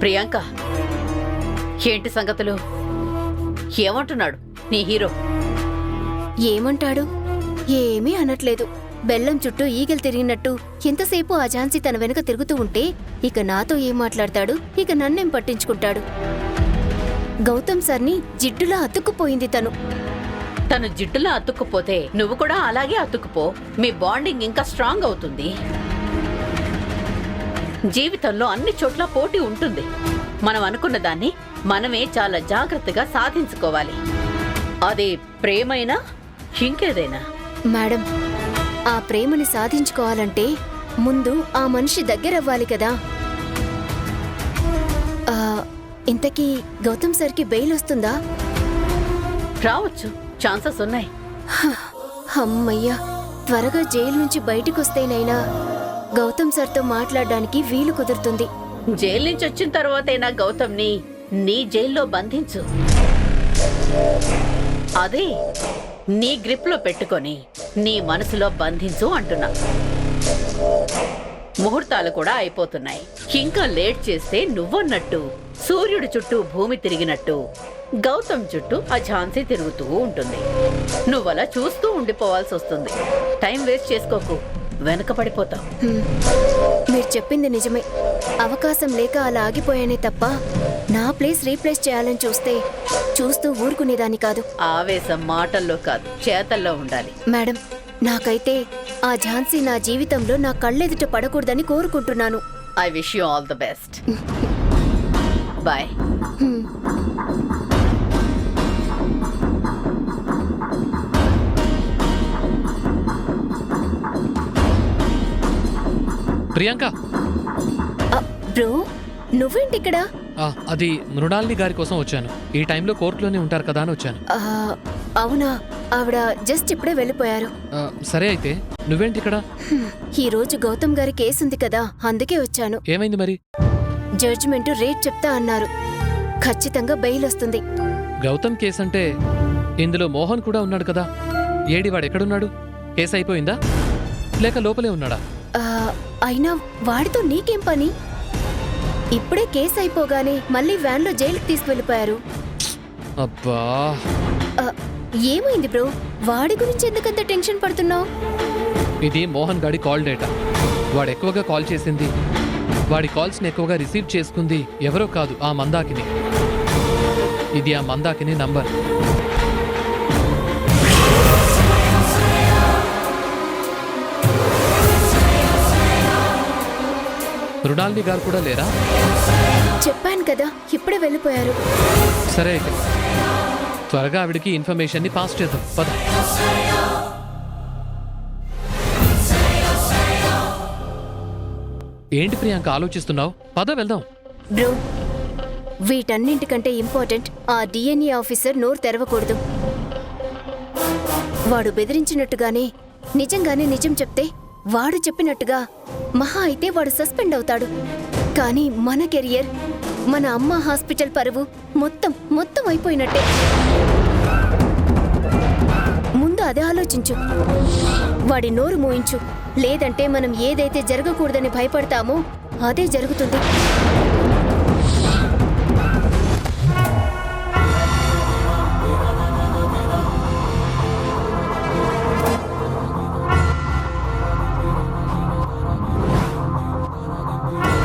ప్రియాంక, ఏంటి సంగతులు? ఏమంటున్నాడు నీ హీరో? ఏమంటాడు? ఏమీ అనట్లేదు. బెల్లం చుట్టూ ఈగలు తిరిగినట్టు ఎంతసేపు ఆ ఝాన్సీ తన వెనుక తిరుగుతూ ఉంటే ఇక నాతో ఏం మాట్లాడతాడు, ఇక నన్నేం పట్టించుకుంటాడు. గౌతమ్ సార్ని జిడ్డులా అతుక్కుపోయింది తను. తను జిడ్డులా అతుక్కుపోతే నువ్వు కూడా అలాగే అతుక్కుపో. మీ బాండింగ్ ఇంకా స్ట్రాంగ్ అవుతుంది. జీవితంలో అన్ని చోట్ల పోటీ ఉంటుంది. మనం అనుకున్న దాన్ని మనమే చాలా జాగ్రత్తగా సాధించుకోవాలి. అది ప్రేమైనా ఇంకేదైనా. మేడం, ఆ ప్రేమని సాధించుకోవాలంటే ముందు ఆ మనిషి దగ్గరవ్వాలి కదా. ఇంతకీ గౌతమ్ సార్కి బెయిల్ వస్తుందా? రావచ్చు, ఛాన్సెస్ ఉన్నాయి. అమ్మయ్యా, త్వరగా జైలు నుంచి బయటకొస్తేనైనా గౌతమ్ సార్తో మాట్లాడడానికి వీలు కుదురుతుంది. జైలు నుంచి వచ్చిన తర్వాతైనా గౌతమ్ని నీ జైల్లో బంధించు. అదే నీ గ్రిప్ లో పెట్టుకొని నీ మనసులో బంధించు అంటున్నా. ముహూర్తాలు కూడా అయిపోతున్నాయి. ఇంకా లేట్ చేస్తే నువ్వన్నట్టు సూర్యుడి చుట్టూ భూమి తిరిగినట్టు గౌతమ్ చుట్టూ ఆ ఝాన్సీ తిరుగుతూ ఉంటుంది. నువ్వలా చూస్తూ ఉండిపోవాల్సి వస్తుంది. టైం వేస్ట్ చేసుకోకు, వెనకపడిపోతావు. మీరు చెప్పింది నిజమే. అవకాశం లేక అలా ఆగిపోయానే తప్ప నా ప్లేస్ రీప్లేస్ చేయాలని చూస్తూ ఊరుకునేదాన్ని కాదు. ఆవేశం మాటల్లో కాదు, చేతల్లో ఉండాలి. మేడం, నాకైతే ఆ ఝాన్సీ నా జీవితంలో నా కళ్ళెదుట పడకూడదని కోరుకుంటున్నాను. I wish you all the best. Bye. Priyanka, bro, నువ్వేంటిక్కడ? అది మృణాలిని గారి కోసం వచ్చాను. ఈ టైంలో కోర్టులోనే ఉంటారు కదా అని వచ్చాను. అవునా, ఆవిడ జస్ట్ ఇప్పుడే వెళ్ళిపోయారు. సరే, అయితే నువ్వేంటి ఇక్కడ? ఈ రోజు గౌతమ్ గారి కేసుంది కదా, అందుకే వచ్చాను. ఏమైంది మరి? జడ్జిమెంట్ రేట్ చెప్తా అన్నారు. ఖచ్చితంగా బెయిల్ వస్తుంది. గౌతమ్ కేసు అంటే ఇందులో మోహన్ కూడా ఉన్నాడు కదా. ఏడి వాడెక్కడున్నాడు? కేసు అయిపోయిందా లేక లోపలే ఉన్నాడా? అయినా వాడితో నీకేం పని? ఇప్పుడే కేసు అయిపోగానే మళ్ళీ వ్యాన్లో జైలుకి తీసుకువెళ్ళిపోయారు. అబ్బా, ఏమైంది బ్రో? వాడి గురించి ఎందుకంత టెన్షన్ పడుతున్నావు? ఇది మోహన్ గాడి కాల్ డేటా. వాడు ఎక్కువగా కాల్ చేసింది, వాడి కాల్స్ని ఎక్కువగా రిసీవ్ చేసుకుంది ఎవరో కాదు, ఆ మందాకిని. ఇది ఆ మందాకిని నంబర్. మృణాలిని గారు కూడా లేరా? చెప్పాను కదా, ఇప్పుడే వెళ్ళిపోయారు. సరే, అయితే త్వరగా ఆవిడికి ఇన్ఫర్మేషన్ ని పాస్ చేద్దాం. పద. ఏంటి ప్రియాంక ఆలోచిస్తున్నావు? పద వెళ్దాం. బ్రో, వీటన్నింటికంటే ఇంపార్టెంట్ ఆ డిఎన్ఏ ఆఫీసర్ నోరు తెరవకూడదు. వాడు బెదిరించినట్టుగానే నిజంగానే నిజం చెప్తే వాడు చెప్పినట్టుగా మహా అయితే వాడు సస్పెండ్ అవుతాడు. కానీ మన కెరియర్, మన అమ్మ హాస్పిటల్ పరువు మొత్తం అయిపోయినట్టే. ముందు అదే ఆలోచించు. వాడి నోరు మోయించు. లేదంటే మనం ఏదైతే జరగకూడదని భయపడతామో అదే జరుగుతుంది.